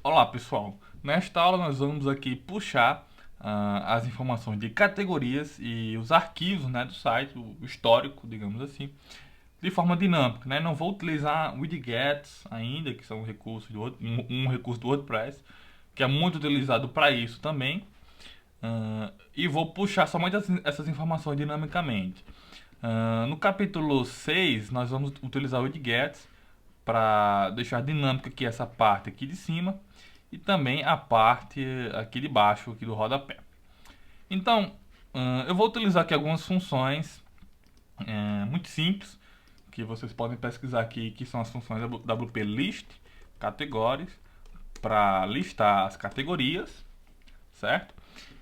Olá pessoal, nesta aula nós vamos aqui puxar as informações de categorias e os arquivos, né, do site, o histórico, digamos assim, de forma dinâmica, né? Não vou utilizar widgets ainda, que são recursos um recurso do WordPress, que é muito utilizado para isso também, e vou puxar somente essas informações dinamicamente. No capítulo 6 nós vamos utilizar widgets para deixar dinâmica aqui essa parte aqui de cima e também a parte aqui de baixo aqui do rodapé. Então, eu vou utilizar aqui algumas funções muito simples que vocês podem pesquisar aqui, que são as funções WP List, categorias, para listar as categorias, certo?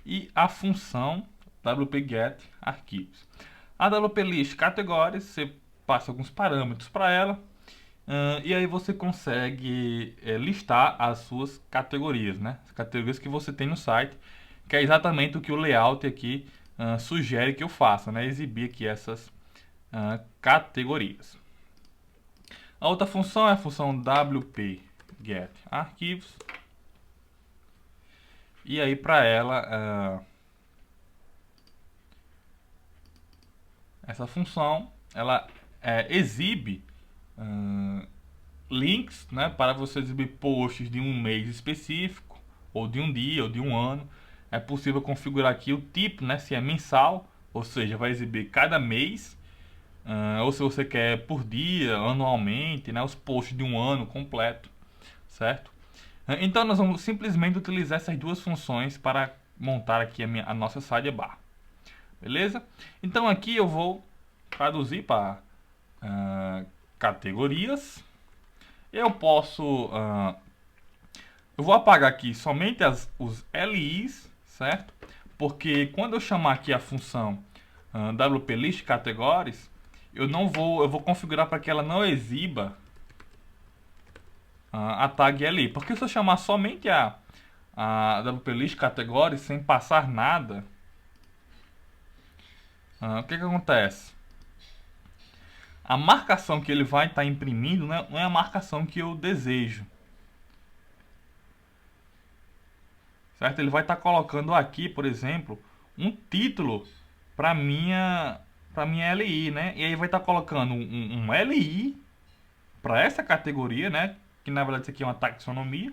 E a função WP Get arquivos. A WP List categorias, você passa alguns parâmetros para ela, e aí você consegue listar as suas categorias, né? As categorias que você tem no site, que é exatamente o que o layout aqui sugere que eu faça, né? Exibir aqui essas categorias. A outra função é a função WP Get Arquivos. E aí para ela, essa função, ela exibe links, né, para você exibir posts de um mês específico, ou de um dia, ou de um ano. É possível configurar aqui o tipo, né, se é mensal, ou seja, vai exibir cada mês, ou se você quer por dia, anualmente, né, os posts de um ano completo, certo? Então nós vamos simplesmente utilizar essas duas funções para montar aqui a nossa sidebar, beleza? Então aqui eu vou traduzir para categorias. Eu posso eu vou apagar aqui somente os LIs, certo? Porque quando eu chamar aqui a função WP List Categories, eu vou configurar para que ela não exiba a tag LI. Porque se eu chamar somente a WP List Categories sem passar nada, o que acontece? A marcação que ele vai estar imprimindo, né, não é a marcação que eu desejo. Certo? Ele vai estar colocando aqui, por exemplo, um título para minha LI, né? E aí vai estar colocando um LI para essa categoria, né? Que na verdade isso aqui é uma taxonomia.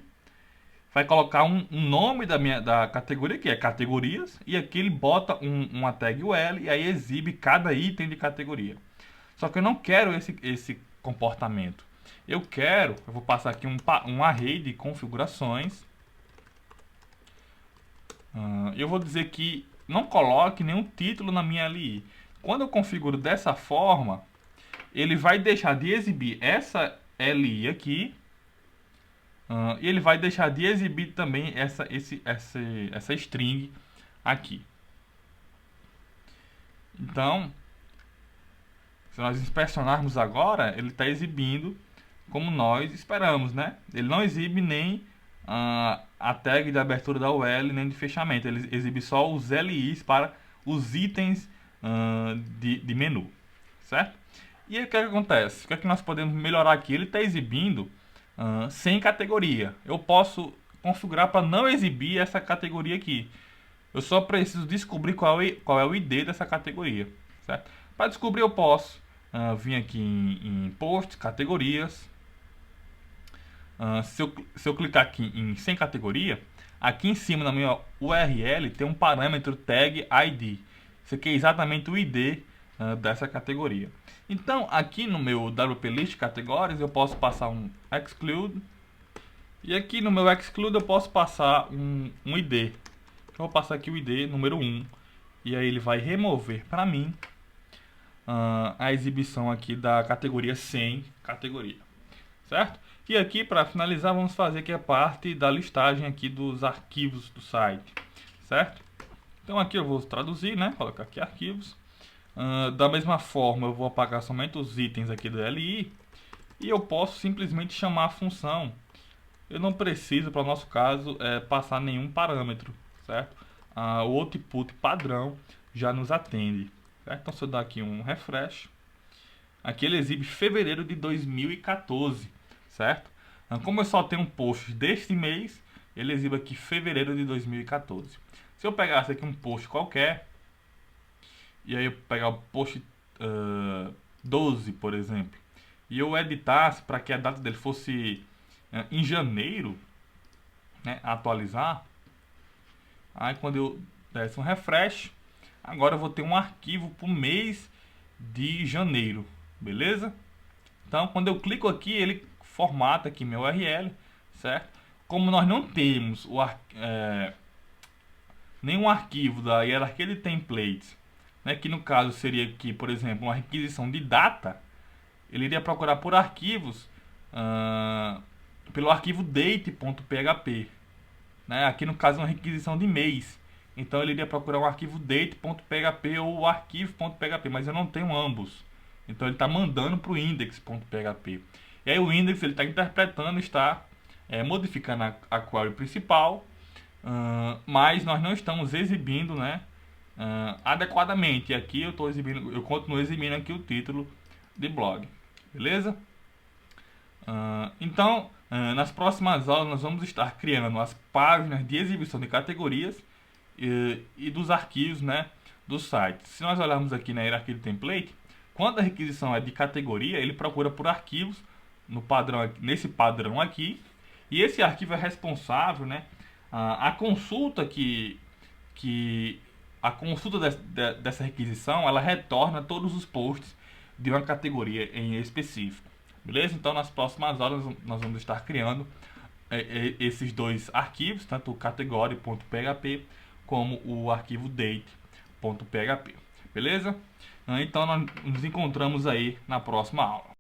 Vai colocar um nome da categoria, que é categorias, e aqui ele bota uma tag UL e aí exibe cada item de categoria. Só que eu não quero esse comportamento. Eu vou passar aqui um array de configurações. Eu vou dizer que não coloque nenhum título na minha LI. Quando eu configuro dessa forma, ele vai deixar de exibir essa LI aqui, e ele vai deixar de exibir também essa string aqui. Então, se nós inspecionarmos agora, ele está exibindo como nós esperamos, né? Ele não exibe nem a tag de abertura da UL, nem de fechamento. Ele exibe só os LIs para os itens de menu, certo? E aí o que acontece? O que é que nós podemos melhorar aqui? Ele está exibindo sem categoria. Eu posso configurar para não exibir essa categoria aqui. Eu só preciso descobrir qual é o ID dessa categoria, certo? Para descobrir eu posso vir aqui em post, categorias. Se eu clicar aqui em sem categoria, aqui em cima na minha URL tem um parâmetro tag ID. Isso aqui é exatamente o ID dessa categoria. Então aqui no meu WP List Categories eu posso passar um exclude. E aqui no meu exclude eu posso passar um ID. Eu vou passar aqui o ID número 1. E aí ele vai remover para mim a exibição aqui da categoria sem categoria, certo? E aqui para finalizar vamos fazer aqui a parte da listagem aqui dos arquivos do site, certo? Então aqui eu vou traduzir, né? Colocar aqui arquivos. Da mesma forma eu vou apagar somente os itens aqui do LI e eu posso simplesmente chamar a função. Eu não preciso, para o nosso caso, passar nenhum parâmetro, certo? O output padrão já nos atende, certo? Então se eu dar aqui um refresh, aqui ele exibe fevereiro de 2014, certo? Como eu só tenho um post deste mês, ele exibe aqui fevereiro de 2014. Se eu pegasse aqui um post qualquer, e aí eu pegar o post 12, por exemplo, e eu editasse para que a data dele fosse em janeiro, né, atualizar, aí quando eu desse um refresh, agora eu vou ter um arquivo para o mês de janeiro, beleza? Então quando eu clico aqui, ele formata aqui meu URL, certo? Como nós não temos nenhum arquivo da hierarquia de templates, né, que no caso seria aqui, por exemplo, uma requisição de data, ele iria procurar por arquivos pelo arquivo date.php, né? Aqui no caso é uma requisição de mês, então ele iria procurar um arquivo date.php ou o arquivo.php, mas eu não tenho ambos, então ele está mandando para o index.php. E aí o index ele está interpretando, está modificando a query principal, mas nós não estamos exibindo, né, adequadamente. E aqui eu continuo exibindo aqui o título de blog, beleza? Então, nas próximas aulas nós vamos estar criando as páginas de exibição de categorias e dos arquivos, né, do site. Se nós olharmos aqui na hierarquia de template, quando a requisição é de categoria, ele procura por arquivos no padrão, nesse padrão aqui, e esse arquivo é responsável, né, a consulta dessa requisição, ela retorna todos os posts de uma categoria em específico, beleza? Então nas próximas aulas nós vamos estar criando esses dois arquivos, tanto o category.php como o arquivo date.php, beleza? Então nós nos encontramos aí na próxima aula.